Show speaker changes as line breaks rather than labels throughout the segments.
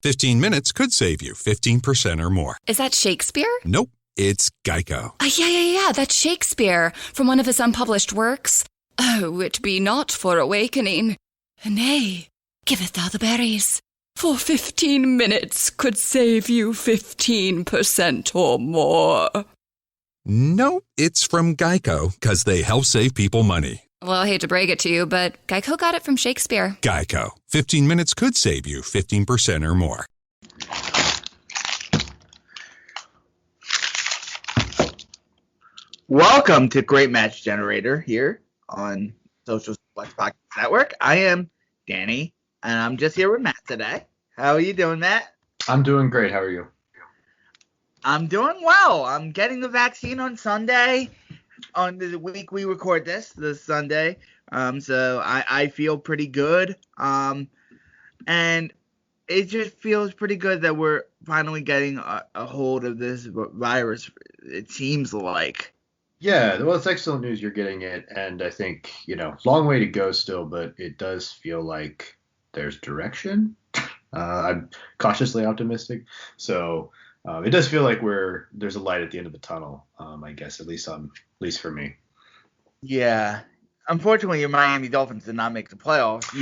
15 minutes could save you 15% or more.
Is that Shakespeare?
Nope, it's Geico.
Yeah, that's Shakespeare from one of his unpublished works. Oh, it be not for awakening. Nay, giveth thou the berries. For 15 minutes could save you 15% or more.
Nope, it's from Geico, because they help save people money.
Well, I hate to break it to you, but Geico got it from Shakespeare.
Geico. 15 minutes could save you 15% or more.
Welcome to Great Match Generator here on Social Suplex Podcast Network. I am Danny, and I'm just here with Matt today. How are you doing, Matt?
I'm doing great. How are you?
I'm doing well. I'm getting the vaccine on Sunday. On the week we record this Sunday, so I feel pretty good, and it just feels pretty good that we're finally getting a hold of this virus, it seems like.
Yeah, well, it's excellent news you're getting it, and I think, long way to go still, but it does feel like there's direction. I'm cautiously optimistic, so it does feel like there's a light at the end of the tunnel, I guess, at least for me.
Yeah. Unfortunately, your Miami Dolphins did not make the playoffs.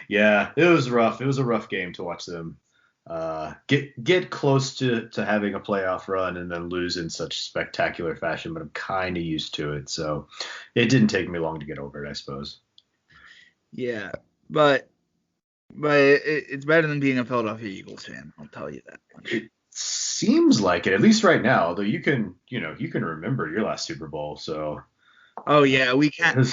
Yeah, it was rough. It was a rough game to watch them get close to having a playoff run and then lose in such spectacular fashion, but I'm kind of used to it, so it didn't take me long to get over it, I suppose.
Yeah, but it's better than being a Philadelphia Eagles fan, I'll tell you that much.
It seems like it, at least right now, although you can remember your last Super Bowl, so.
Oh yeah, we can't.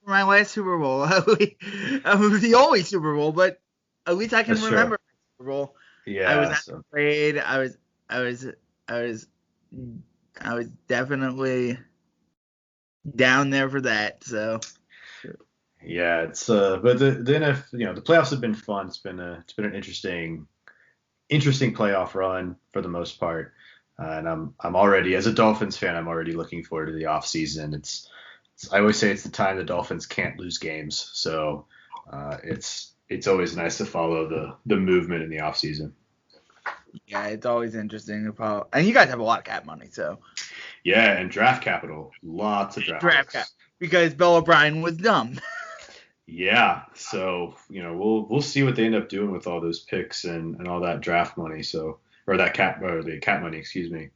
My last Super Bowl. It was the only Super Bowl, but at least I can remember the Super Bowl.
Yeah.
I was not afraid. I was definitely down there for that. So.
Yeah, it's but the the playoffs have been fun. It's been an interesting playoff run for the most part, and I'm already, as a Dolphins fan, I'm already looking forward to the off season. I always say it's the time the Dolphins can't lose games, so it's always nice to follow the movement in the off season.
Yeah, it's always interesting to follow, and you guys have a lot of cap money, so.
Yeah, and draft capital, lots of draft
cap, because Bill O'Brien was dumb.
Yeah, so we'll see what they end up doing with all those picks and all that draft money. So, or the cap money, excuse me.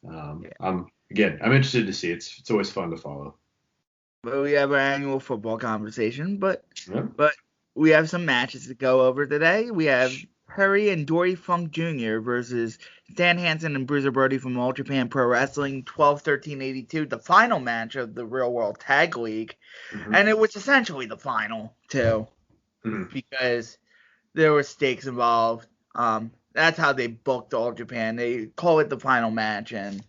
I'm interested to see. It's always fun to follow.
But we have our annual football conversation, but we have some matches to go over today. We have Perry and Dory Funk Jr. versus Stan Hansen and Bruiser Brody from All Japan Pro Wrestling, 12-13-82, the final match of the Real World Tag League. Mm-hmm. And it was essentially the final, too, because there were stakes involved. That's how they booked All Japan. They call it the final match, and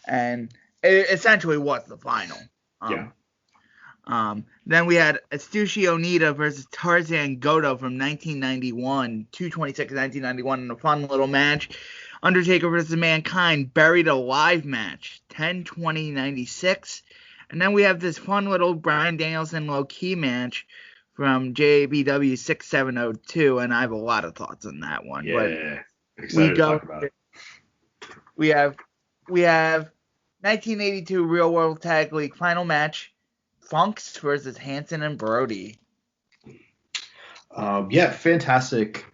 it essentially was the final. Then we had Atsushi Onita versus Tarzan Goto from 1991, 2/26/1991, in a fun little match. Undertaker versus Mankind, Buried Alive match, 10/20/96. And then we have this fun little Bryan Danielson low-key match from JBW 6702, and I have a lot of thoughts on that one.
Yeah, excited to talk about it.
We have 1982 Real World Tag League final match, Funks versus Hansen and Brody.
Fantastic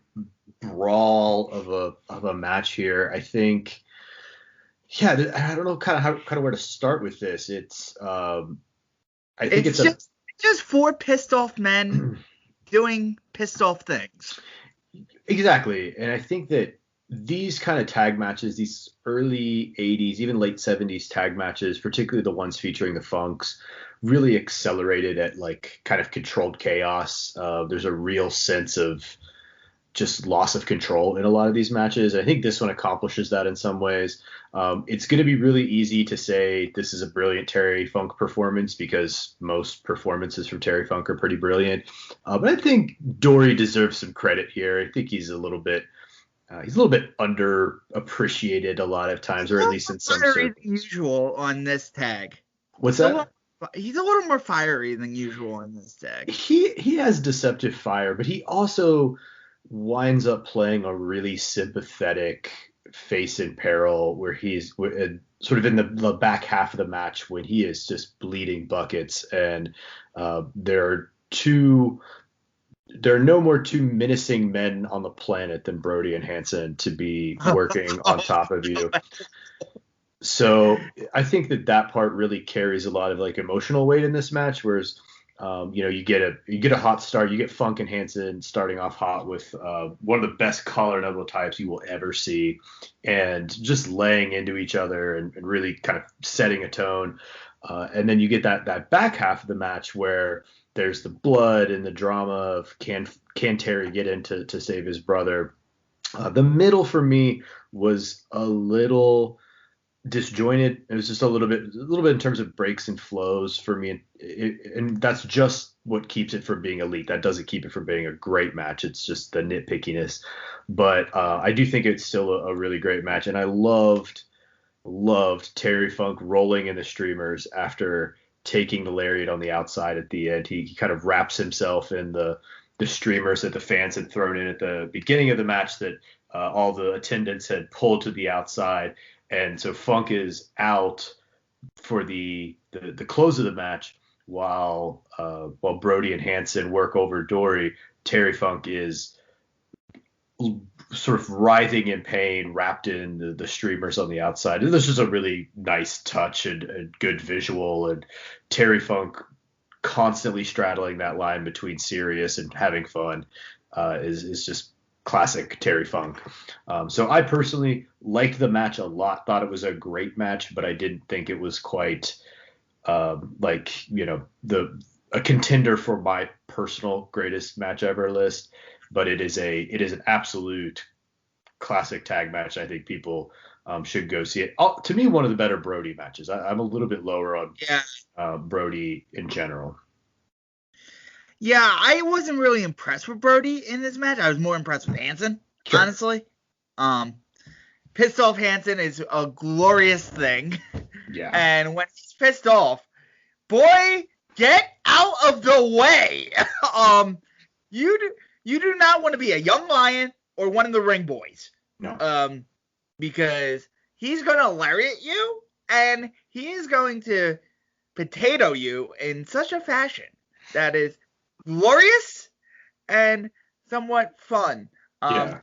brawl of a match here. I think. Yeah, I don't know kind of where to start with this. It's it's
just four pissed off men doing pissed off things.
Exactly, and I think that these kind of tag matches, these early 80s, even late 70s tag matches, particularly the ones featuring the Funks, really accelerated at like kind of controlled chaos. There's a real sense of just loss of control in a lot of these matches. I think this one accomplishes that in some ways. It's going to be really easy to say this is a brilliant Terry Funk performance because most performances from Terry Funk are pretty brilliant. But I think Dory deserves some credit here. I think he's a little bit underappreciated a lot of times, or at least in some circles.
Usual on this tag.
What's that?
He's a little more fiery than usual in this tag.
He has deceptive fire, but he also winds up playing a really sympathetic face in peril where he's sort of in the back half of the match when he is just bleeding buckets, and there are no more two menacing men on the planet than Brody and Hansen to be working on top of you. So I think that part really carries a lot of like emotional weight in this match, whereas you get a hot start. You get Funk and Hansen starting off hot with one of the best collar and elbow types you will ever see, and just laying into each other and really kind of setting a tone. And then you get that back half of the match where there's the blood and the drama of can Terry get in to save his brother. The middle for me was a little disjointed. It was just a little bit in terms of breaks and flows for me, and that's just what keeps it from being elite. That doesn't keep it from being a great match. It's just the nitpickiness. But I do think it's still a really great match, and I loved Terry Funk rolling in the streamers after taking the lariat on the outside at the end. He kind of wraps himself in the streamers that the fans had thrown in at the beginning of the match that all the attendants had pulled to the outside. And so Funk is out for the close of the match while Brody and Hansen work over Dory. Terry Funk is sort of writhing in pain, wrapped in the streamers on the outside. And this is a really nice touch and good visual. And Terry Funk constantly straddling that line between serious and having fun is just classic Terry Funk. So I personally liked the match a lot, thought it was a great match, but I didn't think it was quite a contender for my personal greatest match ever list. But it is an absolute classic tag match. I think people should go see it. To me, one of the better Brody matches. I'm a little bit lower on Brody in general.
Yeah, I wasn't really impressed with Brody in this match. I was more impressed with Hansen, sure. Honestly. Pissed off Hansen is a glorious thing.
Yeah.
And when he's pissed off, boy, get out of the way. You do not want to be a young lion or one of the ring boys.
No.
Because he's going to lariat you, and he is going to potato you in such a fashion that is glorious and somewhat fun. Hansen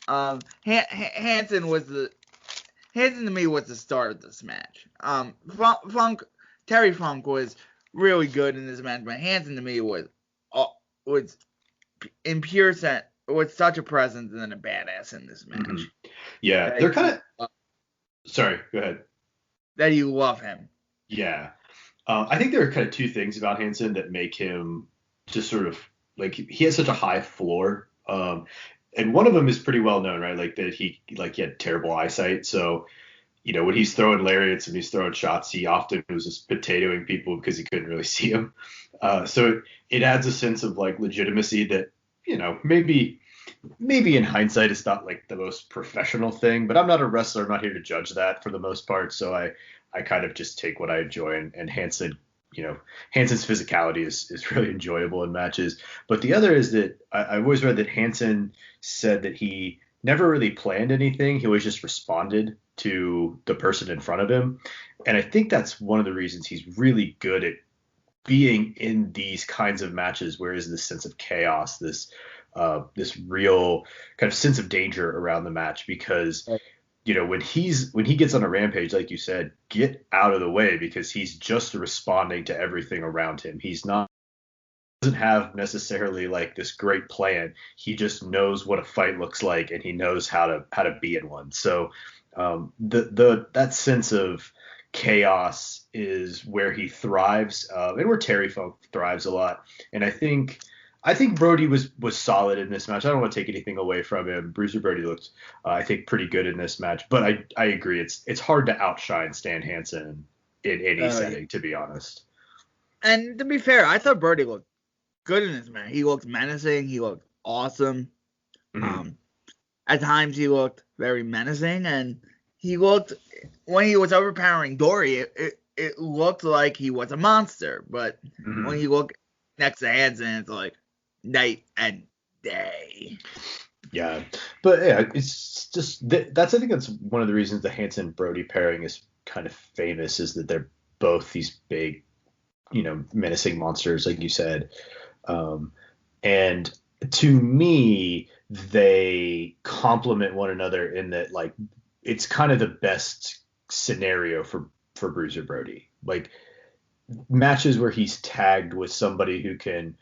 to me was the star of this match. Terry Funk was really good in this match, but Hansen to me was in pure sense was such a presence and a badass in this match.
Mm-hmm. Yeah, they're kind of. Sorry, go ahead.
That you love him.
Yeah, I think there are kind of two things about Hansen that make him just sort of like he has such a high floor. And one of them is pretty well known, right? Like that he had terrible eyesight, so when he's throwing lariats and he's throwing shots, he often was just potatoing people because he couldn't really see them. So it adds a sense of like legitimacy that, maybe in hindsight it's not like the most professional thing, but I'm not a wrestler. I'm not here to judge that for the most part. So I kind of just take what I enjoy, and Hansen, Hansen's physicality is really enjoyable in matches. But the other is that I've always read that Hansen said that he never really planned anything. He always just responded to the person in front of him. And I think that's one of the reasons he's really good at being in these kinds of matches where there's this sense of chaos, this real kind of sense of danger around the match, because when he gets on a rampage, like you said, get out of the way, because he's just responding to everything around him. Doesn't have necessarily like this great plan. He just knows what a fight looks like, and he knows how to be in one. So that sense of chaos is where he thrives, and where Terry Funk thrives a lot. And I think Brody was solid in this match. I don't want to take anything away from him. Bruiser Brody looked, I think, pretty good in this match. But I agree, it's hard to outshine Stan Hansen in any setting, to be honest.
And to be fair, I thought Brody looked good in this match. He looked menacing. He looked awesome. Mm-hmm. At times he looked very menacing, and he looked, when he was overpowering Dory, it looked like he was a monster. But when you look next to Hansen, it's like night and day.
Yeah, but yeah, it's just that's I think that's one of the reasons the Hanson Brody pairing is kind of famous, is that they're both these big, menacing monsters, like you said. And to me, they complement one another in that, like, it's kind of the best scenario for Bruiser Brody. Like, matches where he's tagged with somebody who can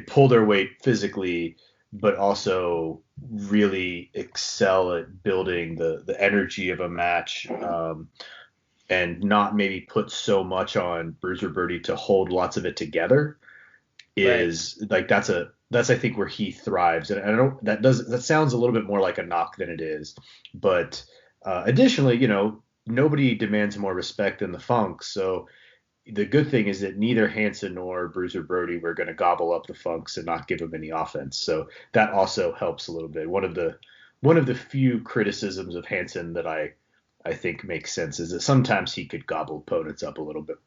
pull their weight physically, but also really excel at building the energy of a match, and not maybe put so much on Bruiser Brody to hold lots of it together, is right. Like that's I think where he thrives. And I don't that sounds a little bit more like a knock than it is, but additionally, nobody demands more respect than the Funk. So the good thing is that neither Hanson nor Bruiser Brody were going to gobble up the Funks and not give them any offense. So that also helps a little bit. One of the few criticisms of Hanson that I think makes sense is that sometimes he could gobble opponents up a little bit,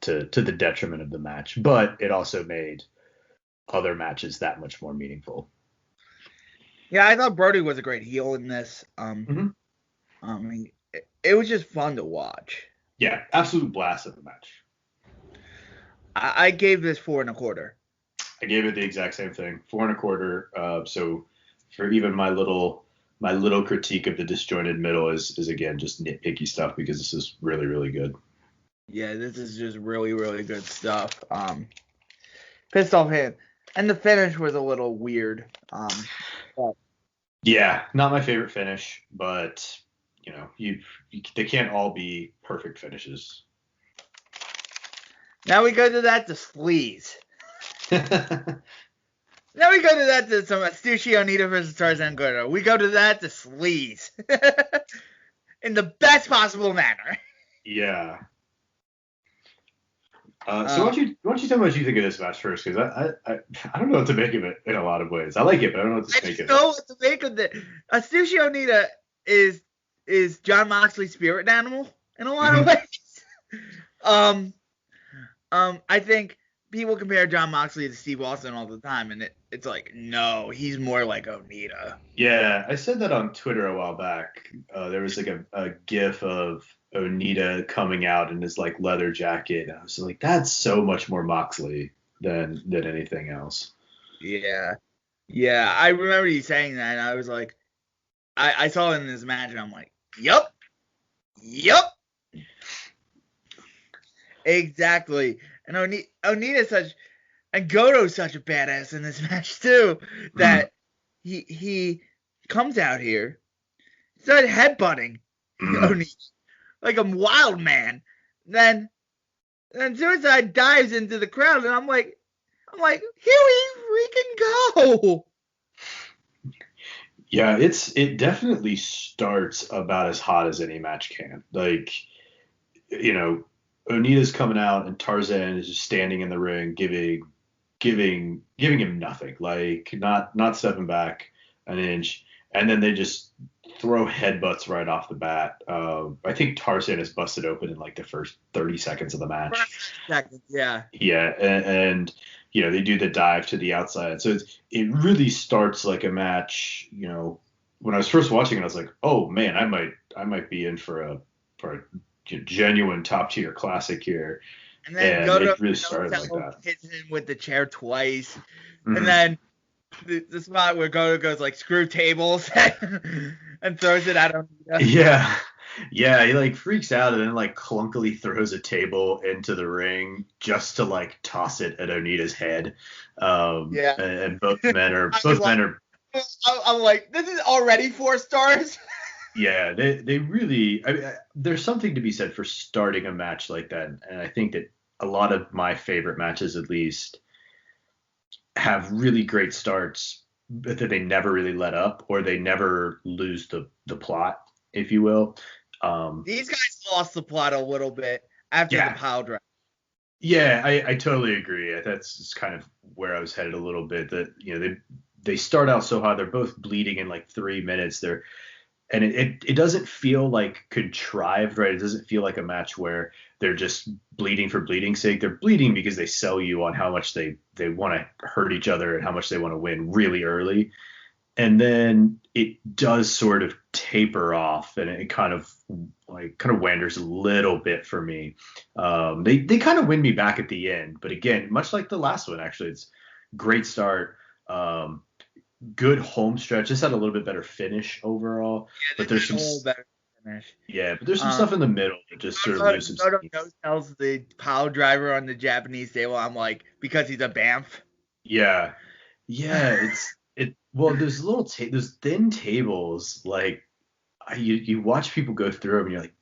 to the detriment of the match, but it also made other matches that much more meaningful.
Yeah, I thought Brody was a great heel in this. It was just fun to watch.
Yeah, absolute blast of a match.
I gave this 4.25.
I gave it the exact same thing, 4.25. So for even my little critique of the disjointed middle is again just nitpicky stuff, because this is really, really good.
Yeah, this is just really, really good stuff. Pissed off him, and the finish was a little weird.
Yeah, not my favorite finish, but they can't all be perfect finishes.
Now we go to that to sleaze. Now we go to that to some Atsushi Onita versus Tarzan Goto. We go to that to sleaze. In the best possible manner.
Yeah. So why don't you tell me what you think of this match first? Because I don't know what to make of it in a lot of ways. I like it, but I don't know what to make of it.
I don't know what to make of it. Atsushi Onita is Jon Moxley's spirit animal in a lot of ways. I think people compare Jon Moxley to Steve Austin all the time, and it's like, no, he's more like Onita.
Yeah, I said that on Twitter a while back. There was like a GIF of Onita coming out in his like leather jacket, and I was like, that's so much more Moxley than anything else.
Yeah, I remember you saying that, and I was like, I saw it in this match, and I'm like, yup, exactly. And Onita's such, and Goto's such a badass in this match too, that he comes out here, started headbutting Onita like a wild man. Then Suicide dives into the crowd, and I'm like, here we freaking go.
Yeah, it definitely starts about as hot as any match can. Like, Onita's coming out and Tarzan is just standing in the ring, giving him nothing, like not stepping back an inch, and then they just throw headbutts right off the bat. I think Tarzan is busted open in like the first 30 seconds of the match.
Yeah.
Yeah, and they do the dive to the outside, so it really starts like a match. When I was first watching it, I was like, oh man, I might be in for a genuine top tier classic here.
And then Goto
it really started like that.
Hits him with the chair twice, and then the spot where Goto goes like screw tables and throws it at Onita.
Yeah, he like freaks out and then like clunkily throws a table into the ring just to like toss it at Onita's head. And both men are
I'm like, this is already 4 stars.
Yeah, they really. I mean, there's something to be said for starting a match like that, and I think that a lot of my favorite matches, at least, have really great starts, but that they never really let up, or they never lose the plot, if you will.
These guys lost the plot a little bit after the pile drive.
Yeah, I totally agree. That's just kind of where I was headed a little bit. That they start out so hot, they're both bleeding in like 3 minutes. And it doesn't feel like contrived, right? It doesn't feel like a match where they're just bleeding for bleeding's sake. They're bleeding because they sell you on how much they want to hurt each other and how much they want to win really early. And then it does sort of taper off, and it kind of wanders a little bit for me. They kind of win me back at the end, but again, much like the last one, actually, it's great start. Good home stretch. Just had a little bit better finish overall.
Yeah,
but there's some
better finish.
Yeah, but there's some stuff in the middle that just sort of loses.
Tells the pile driver on the Japanese table. I'm like, because he's a Banff.
Yeah. Well, there's there's thin tables, like you watch people go through them and you're like,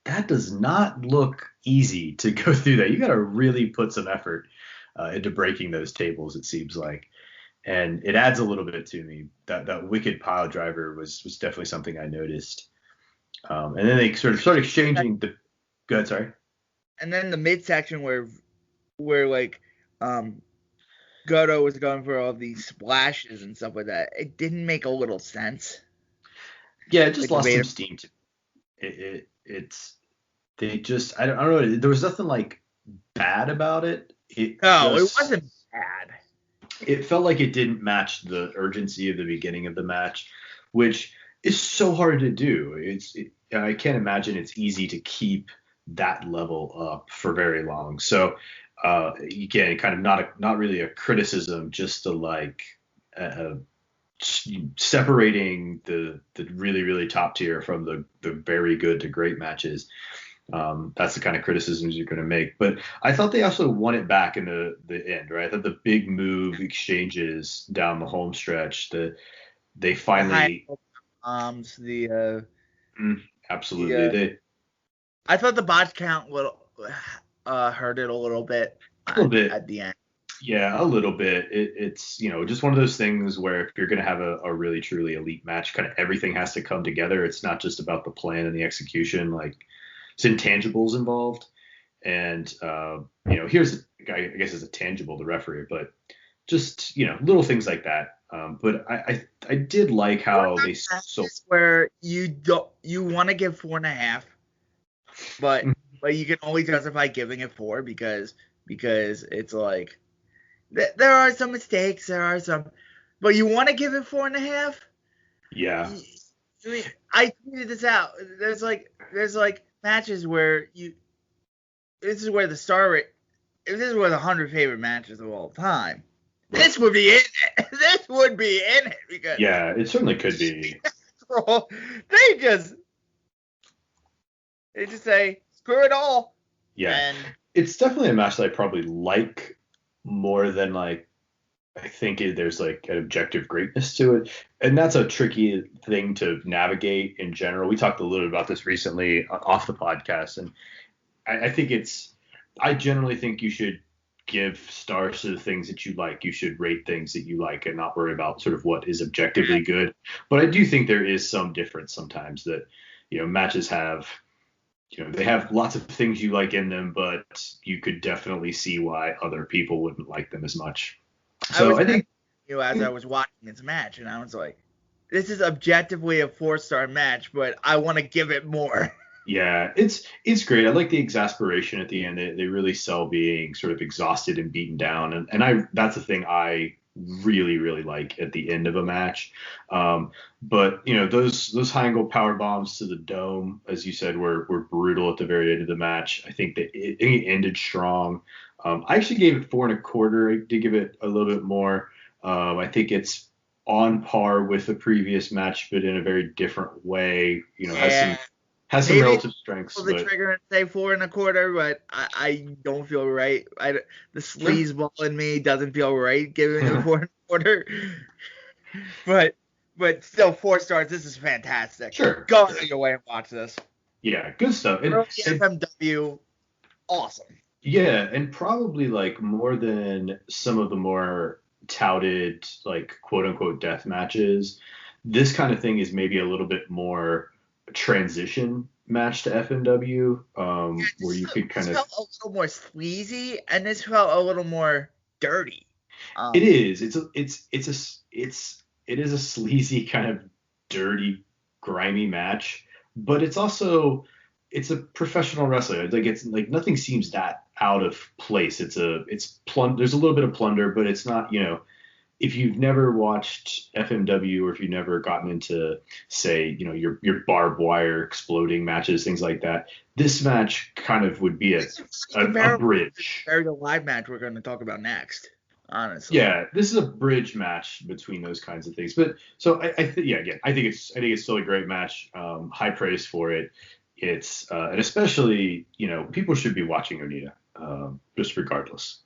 that does not look easy to go through that. You got to really put some effort into breaking those tables, it seems like. And it adds a little bit to me. That wicked pile driver was definitely something I noticed. And then they sort of start exchanging the. Go ahead, sorry.
And then the midsection where like Goto was going for all these splashes and stuff like that. It didn't make a little sense.
Yeah, it just lost some steam. They just I don't know. There was nothing like bad about it.
It wasn't bad.
It felt like it didn't match the urgency of the beginning of the match, which is so hard to do. I can't imagine it's easy to keep that level up for very long. So again, kind of not really a criticism, just separating the really, really top tier from the very good to great matches. That's the kind of criticisms you're going to make. But I thought they also won it back in the end, right? I thought the big move exchanges down the home stretch, they finally absolutely.
I thought the botch count hurt it a little bit at the end.
Yeah, a little bit. It's just one of those things where if you're going to have a really truly elite match, kind of everything has to come together. It's not just about the plan and the execution. Like, it's intangibles involved. And here's I guess it's a tangible, the referee, but just little things like that. But I did like how they
where you want to give 4.5, but you can only justify giving it 4 because it's like there are some mistakes, but you want to give it 4.5.
Yeah.
I tweeted this out. There's like matches where this is where the star rate. If this was 100 favorite matches of all time, this would be it. This would be in it because
it certainly could be.
They just say screw it all.
Yeah, and it's definitely a match that I probably like more than like I think there's like an objective greatness to it, and that's a tricky thing to navigate in general. We talked a little bit about this recently off the podcast, and I think I generally think you should give stars to the things that you like. You should rate things that you like and not worry about sort of what is objectively good. But I do think there is some difference sometimes that, matches have, they have lots of things you like in them, but you could definitely see why other people wouldn't like them as much. So I think
as I was watching this match, and I was like, this is objectively a 4-star match, but I want to give it more.
Yeah, it's great. I like the exasperation at the end. They really sell being sort of exhausted and beaten down, and that's the thing I really, really like at the end of a match. But those high angle power bombs to the dome, as you said, were brutal at the very end of the match. I think that it ended strong. I actually gave it 4.25. I did give it a little bit more. I think it's on par with the previous match, but in a very different way. Has some relative strengths.
Pull the trigger and say 4.25, but I don't feel right. The sleazeball in me doesn't feel right giving it 4.25. But still 4 stars. This is fantastic.
Sure.
Go out of your way and watch this.
Yeah, good stuff. And
FMW, awesome.
Yeah, and probably like more than some of the more touted like quote unquote death matches, this kind of thing is maybe a little bit more transition match to FMW, where you could kind of
felt a little more sleazy, and this felt a little more dirty.
It is. It is a sleazy kind of dirty grimy match, but it's a professional wrestler. Like it's like nothing seems that out of place. There's a little bit of plunder, but it's not, if you've never watched FMW or if you've never gotten into, say, your barbed wire exploding matches, things like that, this match kind of would be a bridge.
Very the live match we're going to talk about next, honestly.
Yeah, this is a bridge match between those kinds of things. But so I think it's still a great match. High praise for it. It's and especially people should be watching Onita, just regardless.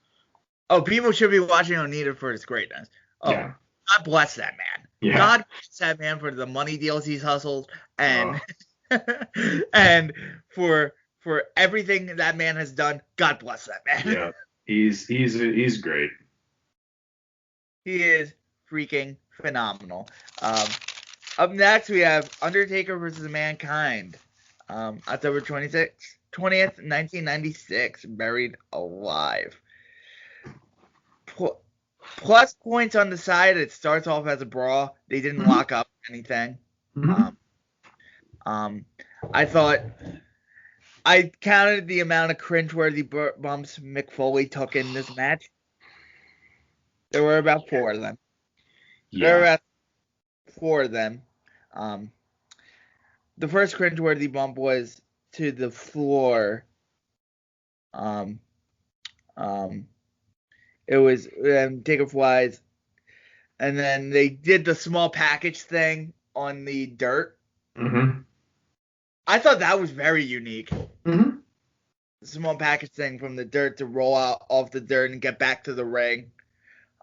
Oh, people should be watching Onita for his greatness. Oh, yeah. God bless that man. Yeah. God bless that man for the money deals he's hustled and and for everything that man has done. God bless that man.
Yeah, he's great.
He is freaking phenomenal. Up next, we have Undertaker versus Mankind. October 20th, 1996, buried alive. Plus points on the side. It starts off as a brawl. They didn't lock up anything. I thought I counted the amount of cringeworthy bumps Mick Foley took in this match. There were about 4 of them.
Yeah.
There were about 4 of them. The first cringeworthy bump was to the floor. It was Taker flies, and then they did the small package thing on the dirt. I thought that was very unique. The small package thing from the dirt to roll out off the dirt and get back to the ring.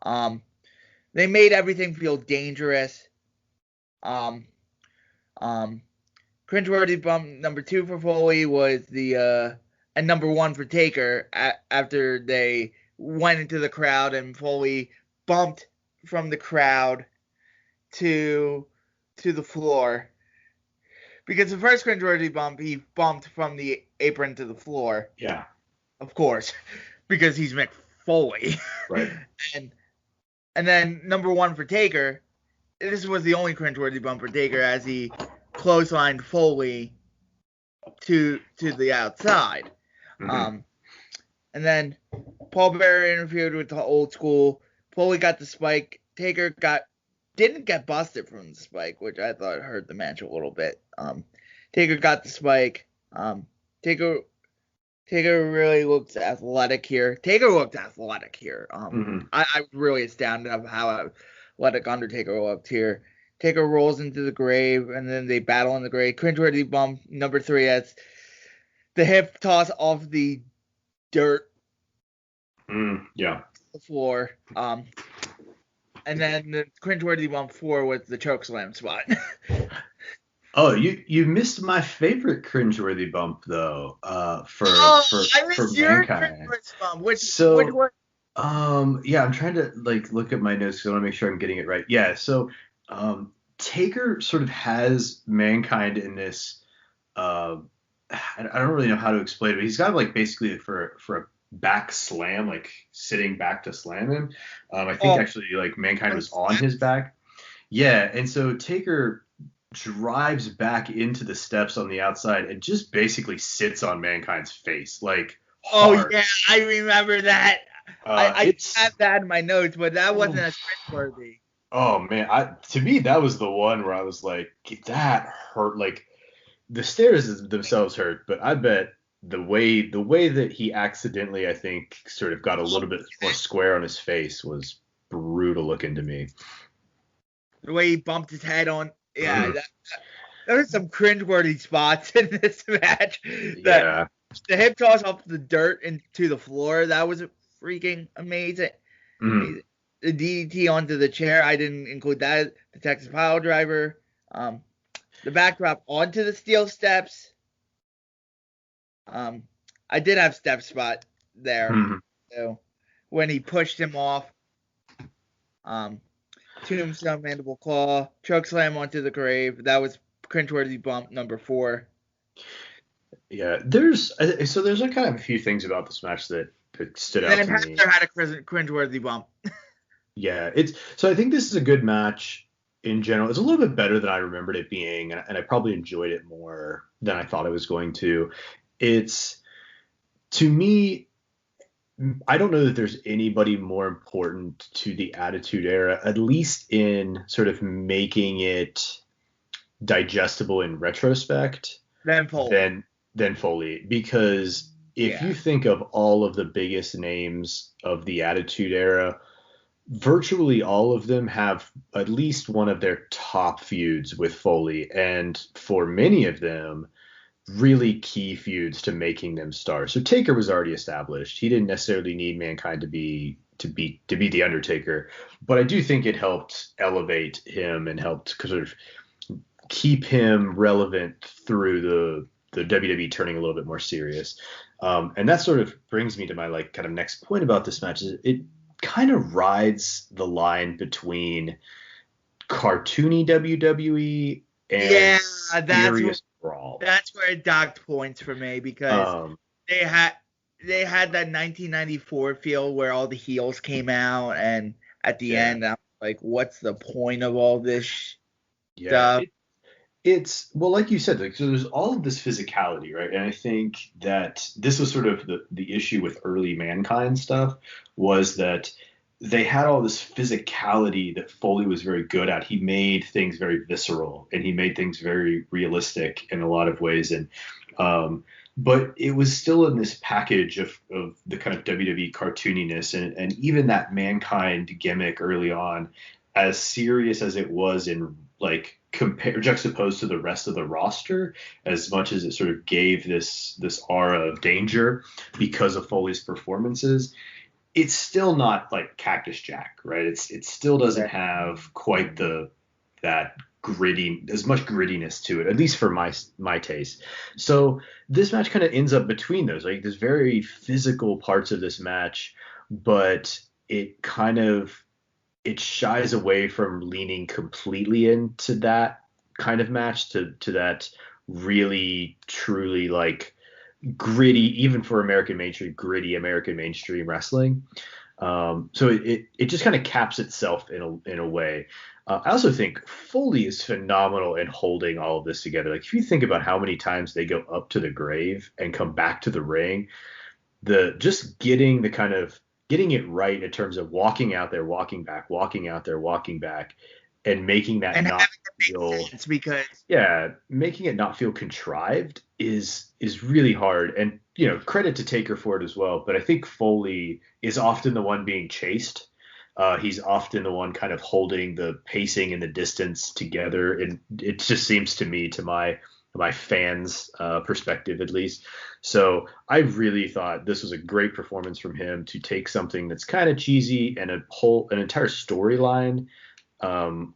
They made everything feel dangerous. Cringeworthy bump number 2 for Foley was and number 1 for Taker after they went into the crowd and Foley bumped from the crowd to the floor. Because the first cringeworthy bump, he bumped from the apron to the floor.
Yeah.
Of course. Because he's Mick Foley.
Right.
And then number 1 for Taker, this was the only cringeworthy bump for Taker as he clotheslined Foley to the outside. And then Paul Bearer interfered with the old school. Foley got the spike. Taker didn't get busted from the spike, which I thought hurt the match a little bit. Taker got the spike. Taker really looked athletic here. I was really astounded of how athletic Undertaker looked here. Taker rolls into the grave, and then they battle in the grave. Cringeworthy bump number 3. That's the hip toss off the dirt.
Yeah.
The floor. And then the cringeworthy bump 4 was the chokeslam spot.
Oh, you missed my favorite cringeworthy bump though. For
your
Mankind.
Bump. Which one?
Yeah, I'm trying to look at my notes because I want to make sure I'm getting it right. Yeah, so Taker sort of has Mankind in this. I don't really know how to explain it, but he's got basically for a back slam, sitting back to slam him. I think actually Mankind was on his back. Yeah, and so Taker drives back into the steps on the outside and just basically sits on Mankind's face hard.
Oh yeah, I remember that. I have that in my notes, but that wasn't as cringeworthy.
Oh man, to me that was the one where I was like, that hurt. The stairs themselves hurt, but I bet the way that he accidentally, I think, sort of got a little bit more square on his face was brutal looking to me.
The way he bumped his head on, there were some cringeworthy spots in this match. The hip toss off the dirt into the floor, that was freaking amazing. The DDT onto the chair, I didn't include that. The Texas pile driver. The backdrop onto the steel steps. I did have step spot there. So when he pushed him off. Tombstone mandible claw. Choke slam onto the grave. That was cringeworthy bump number 4.
Yeah, there's kind of a few things about this match that stood out to me. And
Hector had a cringeworthy bump.
Yeah, so I think this is a good match. in general is a little bit better than I remembered it being, and I probably enjoyed it more than I thought I was going to. It's, to me, I don't know that there's anybody more important to the Attitude Era, at least in sort of making it digestible in retrospect,
Then Foley.
than Foley. Because if you think of all of the biggest names of the Attitude Era, virtually all of them have at least one of their top feuds with Foley, and for many of them, really key feuds to making them stars. So Taker was already established. He didn't necessarily need Mankind to be the Undertaker, but I do think it helped elevate him and helped sort of keep him relevant through the WWE turning a little bit more serious. And that sort of brings me to my like kind of next point about this match. Is it kind of rides the line between cartoony WWE and serious brawl.
That's where it docked points for me, because they had that 1994 feel where all the heels came out, and at the end I'm like, what's the point of all this stuff?
It's, well, like you said, like, so there's all of this physicality, right? And I think that this was sort of the issue with early Mankind stuff, was that they had all this physicality that Foley was very good at. He made things very visceral, and he made things very realistic in a lot of ways. And but it was still in this package of the kind of WWE cartooniness, and even that Mankind gimmick early on, as serious as it was in like juxtaposed to the rest of the roster, as much as it sort of gave this aura of danger because of Foley's performances, it's still not like Cactus Jack, right? It still doesn't have quite that gritty, as much grittiness to it, at least for my taste. So this match kind of ends up between those. Like, there's very physical parts of this match, but it shies away from leaning completely into that kind of match to that really truly like gritty, even for American mainstream, gritty American mainstream wrestling. So it just kind of caps itself in a way. I also think Foley is phenomenal in holding all of this together. Like, if you think about how many times they go up to the grave and come back to the ring, just getting it right in terms of walking out there, walking back, walking out there, walking back, and making that and not feel, making it not feel contrived is really hard. And, you know, credit to Taker for it as well. But I think Foley is often the one being chased. He's often the one kind of holding the pacing and the distance together. And it just seems to me, to my fans' perspective at least. So I really thought this was a great performance from him to take something that's kind of cheesy and an entire storyline,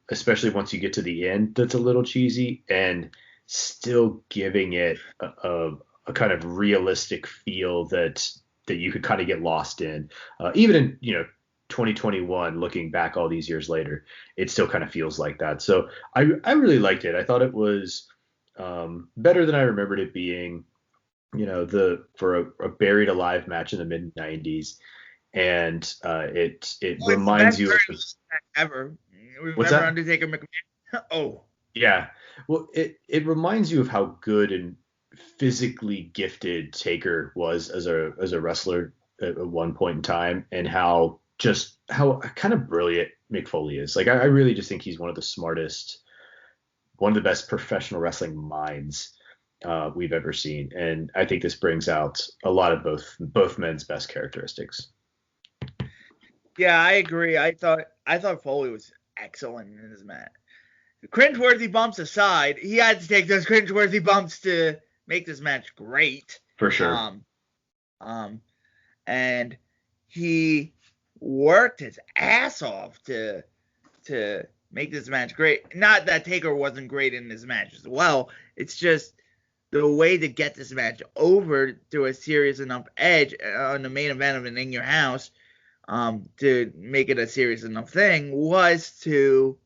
especially once you get to the end, that's a little cheesy, and still giving it a kind of realistic feel that you could kind of get lost in. Even in, 2021, looking back all these years later, it still kind of feels like that. So I really liked it. I thought it was better than I remembered it being, for a Buried Alive match in the mid 90s. And it reminds you of
ever.
What's that?
Undertaker McMahon. Oh.
Yeah. Well, it reminds you of how good and physically gifted Taker was as a wrestler at one point in time, and how kind of brilliant Mick Foley is. Like, I really just think he's one of the smartest, one of the best professional wrestling minds we've ever seen. And I think this brings out a lot of both men's best characteristics.
Yeah, I agree. I thought Foley was excellent in this match. Cringeworthy bumps aside, he had to take those cringeworthy bumps to make this match great.
For sure.
And he worked his ass off to make this match great. Not that Taker wasn't great in this match as well. It's just the way to get this match over to a serious enough edge on the main event of an In Your House, to make it a serious enough thing, was to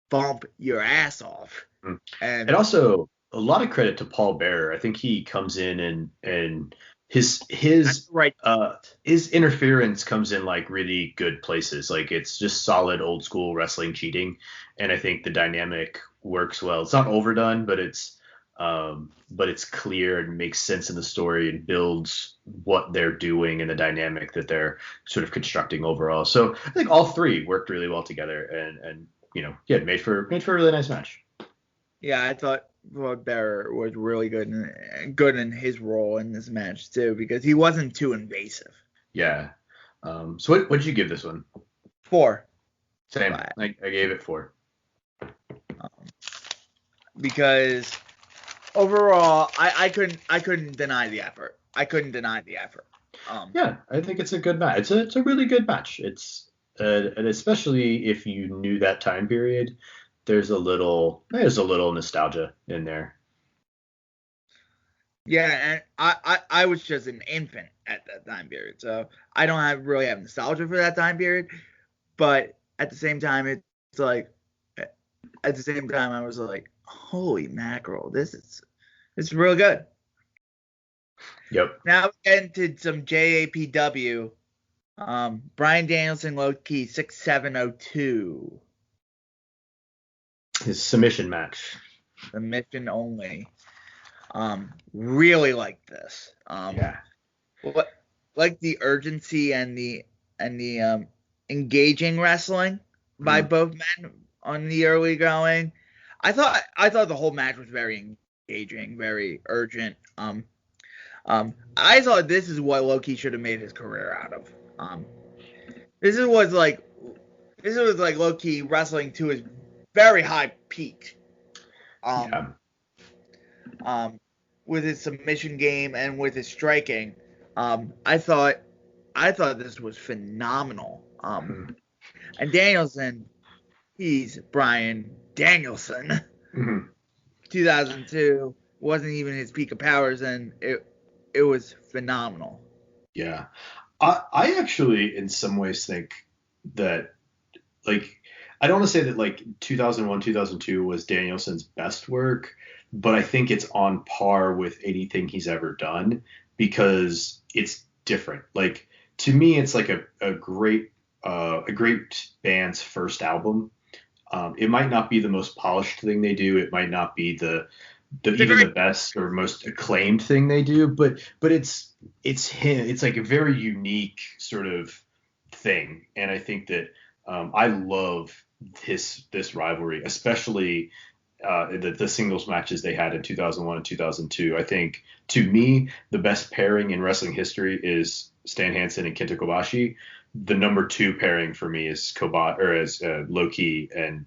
bump your ass off.
And also a lot of credit to Paul Bearer. I think he comes in and His
right.
his interference comes in like really good places. Like it's just solid old school wrestling cheating, and I think the dynamic works well. It's not overdone, but it's clear and makes sense in the story and builds what they're doing and the dynamic that they're sort of constructing overall. So I think all three worked really well together, and made for a really nice match.
Yeah, I thought Rod Bearer was really good in his role in this match too, because he wasn't too invasive.
Yeah. So what did you give this one?
4.
Same. I gave it 4.
Because overall, I couldn't deny the effort.
Yeah, I think it's a good match. It's a really good match. And especially if you knew that time period, there's a little nostalgia in there.
Yeah, and I was just an infant at that time period, so I don't really have nostalgia for that time period. But at the same time, I was like, holy mackerel, this is real good.
Yep.
Now we get into some JAPW. Bryan Danielson, low key 6702.
His submission match.
Submission only. Really like this.
Yeah.
Like the urgency and the engaging wrestling by both men on the early going. I thought the whole match was very engaging, very urgent. I thought this is what Loki should have made his career out of. This was like Loki wrestling to his very high peak. With his submission game and with his striking, I thought this was phenomenal. And Danielson, he's Bryan Danielson. 2002 wasn't even his peak of powers, and it was phenomenal.
Yeah, I actually in some ways think that, like, I don't want to say that like 2001 2002 was Danielson's best work, but I think it's on par with anything he's ever done because it's different. Like, to me, it's like a great band's first album. It might not be the most polished thing they do. It might not be the best or most acclaimed thing they do, but it's him. It's like a very unique sort of thing, and I think that I love this rivalry, especially the singles matches they had in 2001 and 2002. I think, to me, the best pairing in wrestling history is Stan Hansen and Kenta Kobashi. The number 2 pairing for me is Loki and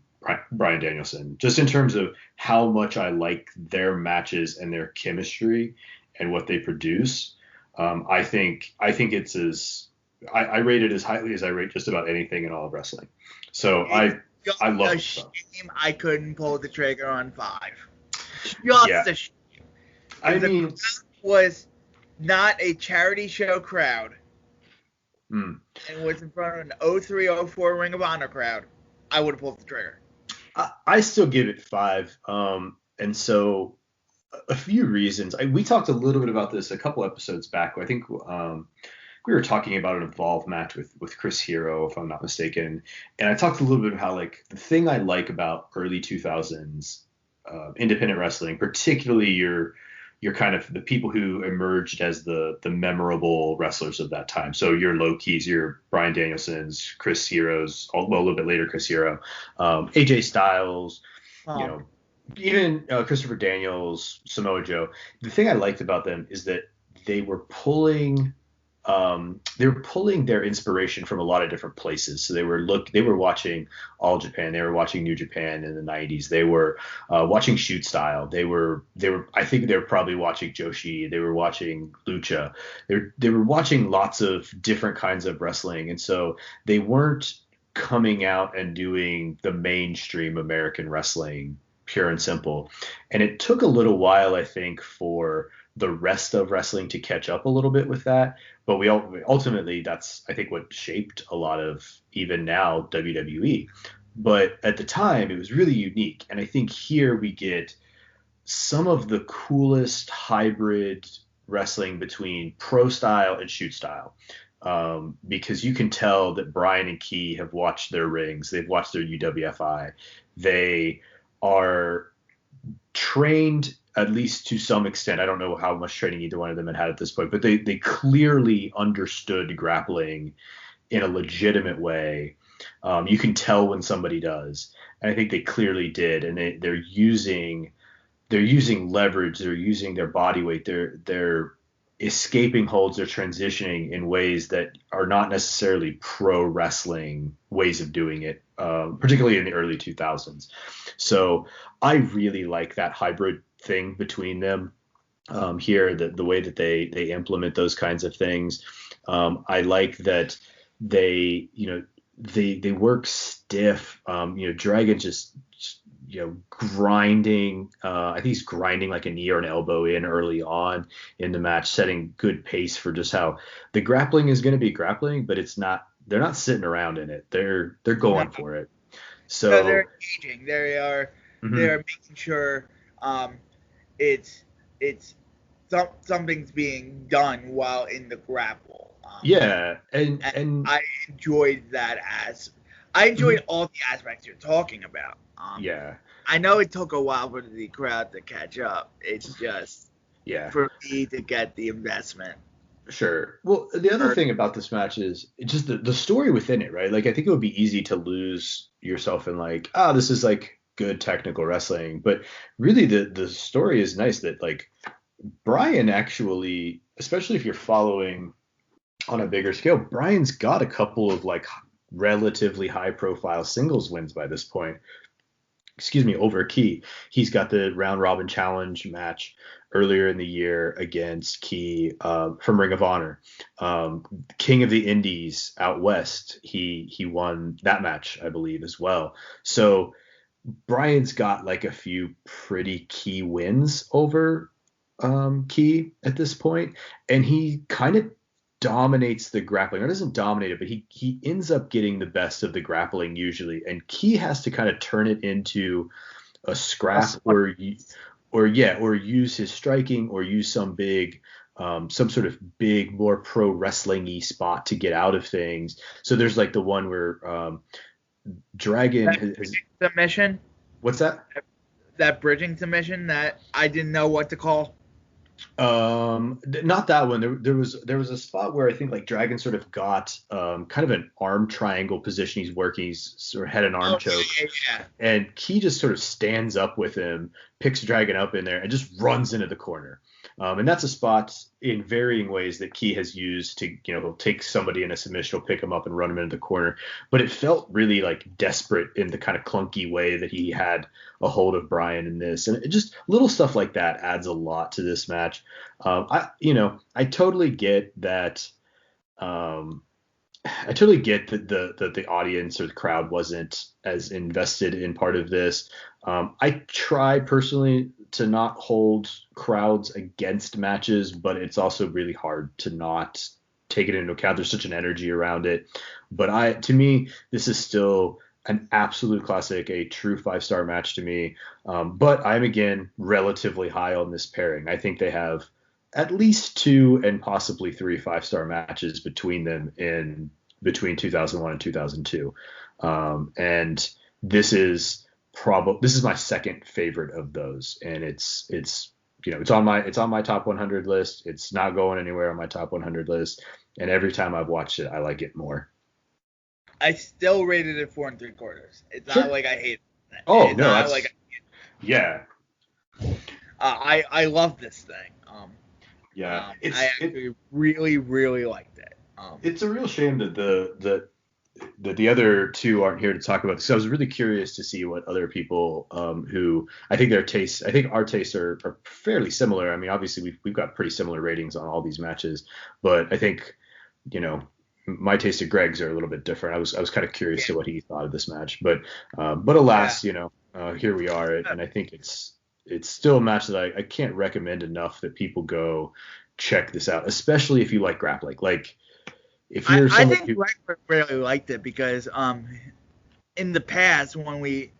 Bryan Danielson, just in terms of how much I like their matches and their chemistry and what they produce. I think it's I rate it as highly as I rate just about anything in all of wrestling. So I love it.
Shame I couldn't pull the trigger on 5. A shame.
I mean,
the crowd was not a charity show crowd. And was in front of an 0304 Ring of Honor crowd, I would have pulled the trigger.
I still give it 5. And so a few reasons. We talked a little bit about this a couple episodes back. I think we were talking about an Evolve match with Chris Hero, if I'm not mistaken. And I talked a little bit about how, like, the thing I like about early 2000s independent wrestling, particularly your kind of the people who emerged as the memorable wrestlers of that time. So your Lokis, your Bryan Danielsons, Chris Heroes, a little bit later Chris Hero, AJ Styles, even Christopher Daniels, Samoa Joe. The thing I liked about them is that they were pulling their inspiration from a lot of different places. So they were watching All Japan, they were watching New Japan in the 90s, they were watching Shoot Style, I think they were probably watching Joshi, they were watching Lucha, they were watching lots of different kinds of wrestling, and so they weren't coming out and doing the mainstream American wrestling, pure and simple. And it took a little while, I think, for the rest of wrestling to catch up a little bit with that, but we ultimately, that's, I think, what shaped a lot of, even now, WWE. But at the time, it was really unique, and I think here we get some of the coolest hybrid wrestling between pro style and shoot style. Because you can tell that Brian and Key have watched their rings. They've watched their UWFI. They are trained, at least to some extent. I don't know how much training either one of them had at this point, but they clearly understood grappling in a legitimate way. You can tell when somebody does, and I think they clearly did. And they're using leverage. They're using their body weight. They're escaping holds. They're transitioning in ways that are not necessarily pro wrestling ways of doing it, particularly in the early 2000s. So I really like that hybrid thing between them here, the way that they implement those kinds of things. I like that they work stiff. Dragon just grinding. I think he's grinding like a knee or an elbow in early on in the match, setting good pace for just how the grappling is going to be grappling, but they're not sitting around in it. They're going for it. So
no, they're engaging. They are making sure something's being done while in the grapple.
And
I enjoyed that I enjoyed all the aspects you're talking about. I know it took a while for the crowd to catch up. It's just for me to get the investment.
Sure. Well, the other thing about this match is just the story within it, right? Like, I think it would be easy to lose yourself in like, this is like good technical wrestling, but really the story is nice that like Brian actually, especially if you're following on a bigger scale, Brian's got a couple of like relatively high profile singles wins by this point. Over Key. He's got the round robin challenge match earlier in the year against Key from Ring of Honor. King of the Indies out west, he won that match, I believe, as well. So Brian's got like a few pretty key wins over Key at this point, and he kind of dominates the grappling, or doesn't dominate it, but he ends up getting the best of the grappling usually, and Key has to kind of turn it into a scrap or use his striking or use some sort of big, more pro wrestling-y spot to get out of things. So there's like the one where Dragon
submission.
What's that?
That bridging submission that I didn't know what to call.
Not that one. There was a spot where I think like Dragon sort of got kind of an arm triangle position. He's working. He's sort of had an arm choke, and Key just sort of stands up with him, picks Dragon up in there, and just runs into the corner. And that's a spot in varying ways that Key has used to, he'll take somebody in a submission, he'll pick him up and run him into the corner. But it felt really like desperate in the kind of clunky way that he had a hold of Brian in this. And it just little stuff like that adds a lot to this match. I totally get that. I totally get that the audience or the crowd wasn't as invested in part of this. I try personally to not hold crowds against matches, but it's also really hard to not take it into account. There's such an energy around it. But to me, this is still an absolute classic, a true 5-star match to me. But I'm, again, relatively high on this pairing. I think they have at least 2 and possibly 3 5-star matches between them between 2001 and 2002. And this is my second favorite of those, and it's on my top 100 list. It's not going anywhere on my top 100 list, and every time I've watched it, I like it more.
I still rated it 4 3/4. It's not like I hate it.
Oh, no, that's like yeah.
I love this thing.
I
actually really, really liked it.
It's a real shame that the other two aren't here to talk about this. So I was really curious to see what other people who I think our tastes are fairly similar. I mean, obviously we've got pretty similar ratings on all these matches, but I think, my taste and Greg's are a little bit different. I was kind of curious to what he thought of this match, but alas, here we are, and I think it's still a match that I can't recommend enough that people go check this out, especially if you like grappling. Like, if you're
I think Greg really liked it because in the past when we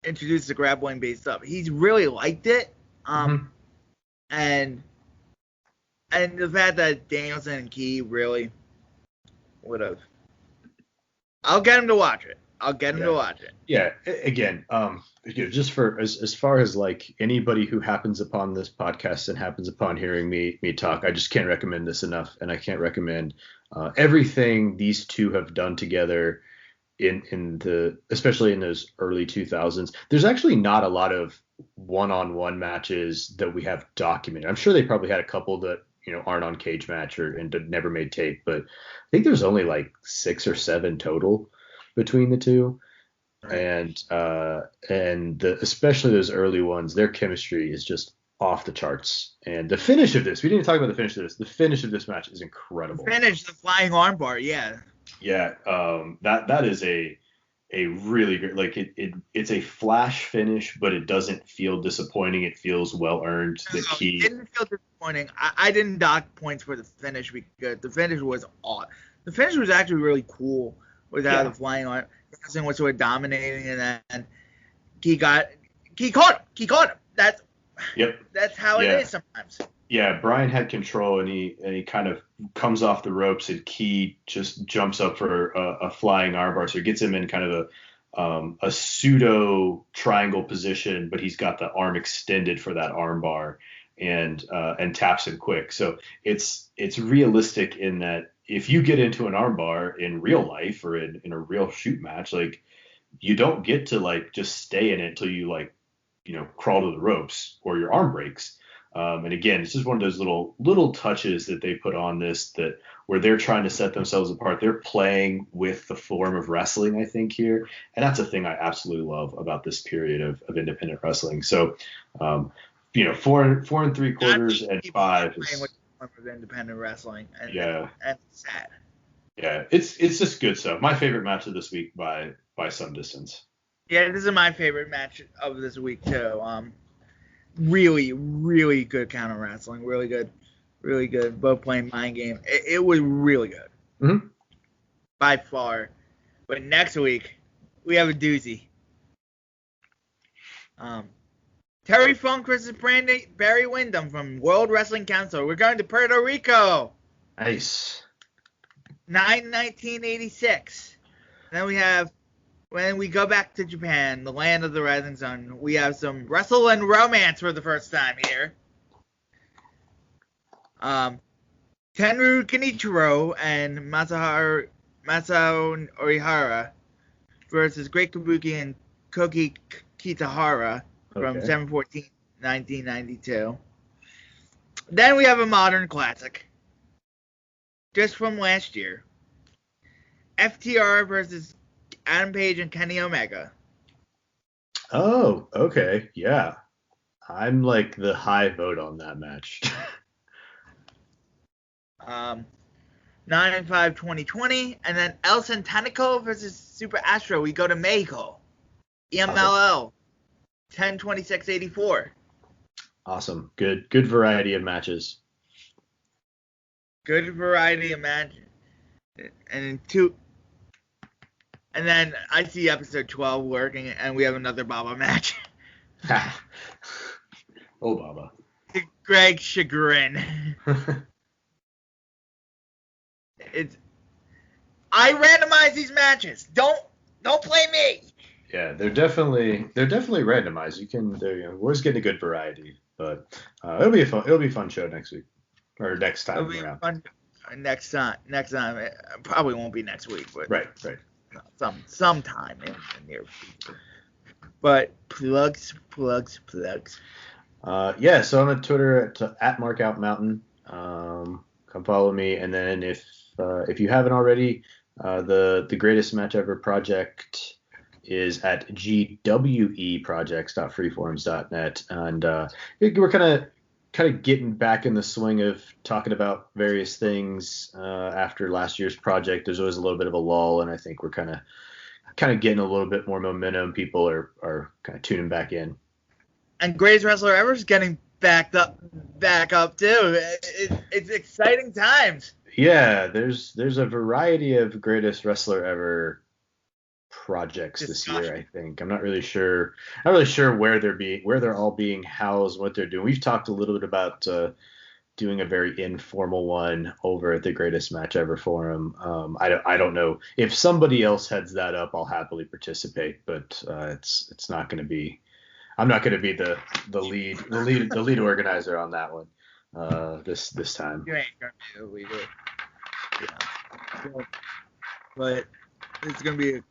introduced the grappling based stuff, he's really liked it. And And the fact that Danielson and Key really would have. I'll get him to watch it.
Yeah. Again, just for as far as like anybody who happens upon this podcast and happens upon hearing me talk, I just can't recommend this enough, and I can't recommend everything these two have done together especially in those early 2000s. There's actually not a lot of one-on-one matches that we have documented. I'm sure they probably had a couple that aren't on Cage Match and never made tape, but I think there's only like 6 or 7 total between the two. And especially those early ones, their chemistry is just off the charts. And the finish of this, we didn't talk about the finish of this. The finish of this match is incredible.
The flying armbar, yeah.
Yeah, that is a really great, like it's a flash finish, but it doesn't feel disappointing. It feels well earned.
It didn't feel disappointing. I didn't dock points for the finish because the finish was odd. The finish was actually really cool without the flying arm. Johnson was sort of dominating, and then he caught him. That's how it is sometimes.
Yeah, Brian had control, and he kind of comes off the ropes, and Key just jumps up for a flying armbar, so it gets him in kind of a pseudo triangle position, but he's got the arm extended for that armbar, and taps him quick. So it's realistic in that if you get into an armbar in real life or in a real shoot match, like you don't get to like just stay in it until you like crawl to the ropes or your arm breaks. And again, it's just one of those little touches that they put on this where they're trying to set themselves apart. They're playing with the form of wrestling, I think, here. And that's a thing I absolutely love about this period of independent wrestling. So, 4 3/4 and 5 is
of independent wrestling. And sad.
Yeah, it's just good stuff. My favorite match of this week by some distance.
Yeah, this is my favorite match of this week too. Really, really good counter wrestling. Really good. Both playing mind game. It was really good.
Mm-hmm.
By far. But next week, we have a doozy. Terry Funk versus Barry Windham from World Wrestling Council. We're going to Puerto Rico.
Nice.
1986. Then when we go back to Japan, the land of the rising sun, we have some wrestle and romance for the first time here. Tenryu Kenichiro and Masao Orihara versus Great Kabuki and Koki Kitahara from 7/14/1992. Then we have a modern classic, just from last year. FTR versus Adam Page and Kenny Omega.
Oh, okay. Yeah. I'm like the high vote on that match.
9/5/2020. And then El Santanico versus Super Astro. We go to Mexico. EMLL. 10/26/84.
Awesome. Good variety of matches.
Good variety of matches. And then I see episode 12 working, and we have another Baba match.
Oh, Baba.
To Greg's chagrin. I randomize these matches. Don't play me.
Yeah, they're definitely randomized. We're always getting a good variety, but it'll be a fun show next week or next time
it'll be
around.
Fun next time. It probably won't be next week, but
right.
Sometime in the near future. But plugs.
Yeah, so I'm on Twitter at @MarkOutMountain. Come follow me, and then if you haven't already, the Greatest Match Ever project is at gweprojects.freeforums.net, and we're kind of getting back in the swing of talking about various things after last year's project. There's always a little bit of a lull, and I think we're kind of getting a little bit more momentum. People are kind of tuning back in.
And Greatest Wrestler Ever is getting back up too. It's exciting times.
Yeah, there's a variety of Greatest Wrestler Ever projects this year. I think I'm not really sure where they're all being housed, what they're doing. We've talked a little bit about doing a very informal one over at the Greatest Match Ever Forum. I don't know if somebody else heads that up. I'll happily participate, but it's not going to be. I'm not going to be the lead organizer on that one this time.
You ain't going to be the leader. Yeah. But there's going to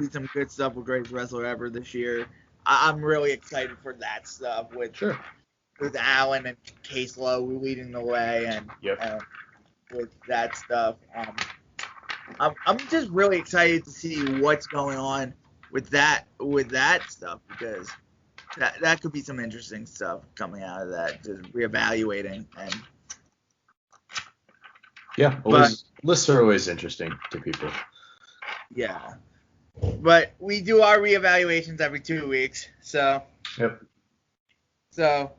be some good stuff with Greatest Wrestler Ever this year. I'm really excited for that stuff with Alan and Case Lowe leading the way, and with that stuff. I'm just really excited to see what's going on with that stuff, because that could be some interesting stuff coming out of that. Just reevaluating and
lists are always interesting to people.
Yeah. But we do our reevaluations every 2 weeks, so.
Yep.
So,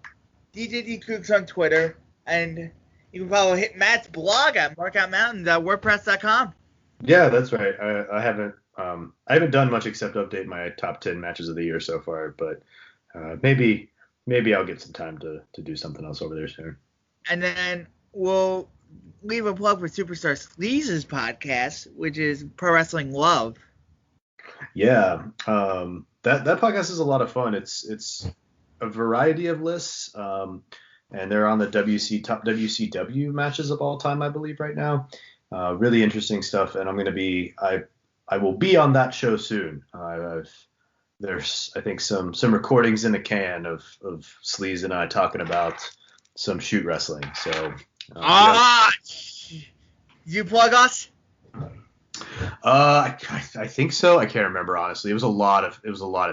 DJD Kooks on Twitter, and you can follow Matt's blog at markoutmountains.wordpress.com.
Yeah, that's right. I haven't done much except update my top 10 matches of the year so far, but maybe I'll get some time to do something else over there soon.
And then we'll leave a plug for Superstar Sleaze's podcast, which is Pro Wrestling Love.
Yeah, that podcast is a lot of fun. It's a variety of lists, and they're on the top WCW matches of all time, I believe, right now. Really interesting stuff, and I will be on that show soon. There's I think some recordings in the can of Sleaze and I talking about some shoot wrestling. So
you plug us?
I think so. I can't remember, honestly. It was a lot of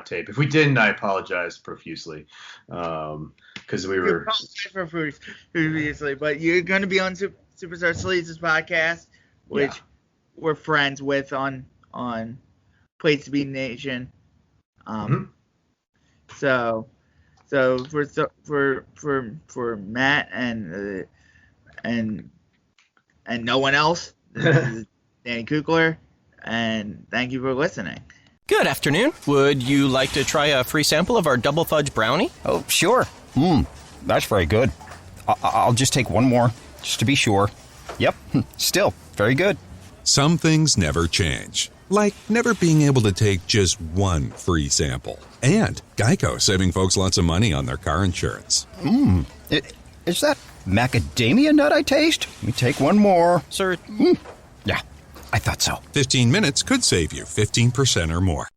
tape. If we didn't, I apologize profusely. Because we were
profusely, but you're going to be on Superstar Sleaze's podcast, which we're friends with on Place to Be Nation. So for Matt and no one else, this is Danny Kukler, and thank you for listening.
Good afternoon. Would you like to try a free sample of our double fudge brownie?
Oh, sure. That's very good. I'll just take one more, just to be sure. Yep, still very good.
Some things never change, like never being able to take just one free sample. And Geico saving folks lots of money on their car insurance.
Is that macadamia nut I taste? Let me take one more.
Sir?
Yeah, I thought so.
15 minutes could save you 15% or more.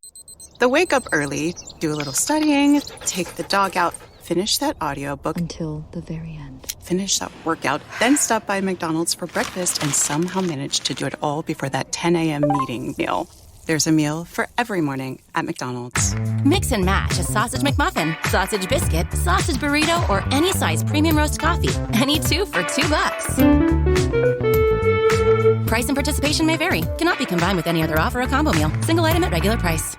The wake up early, do a little studying, take the dog out, finish that audiobook
until the very end.
Finish that workout, then stop by McDonald's for breakfast and somehow manage to do it all before that 10 a.m. meeting meal. There's a meal for every morning at McDonald's.
Mix and match a sausage McMuffin, sausage biscuit, sausage burrito, or any size premium roast coffee. Any two for $2. Price and participation may vary. Cannot be combined with any other offer or combo meal. Single item at regular price.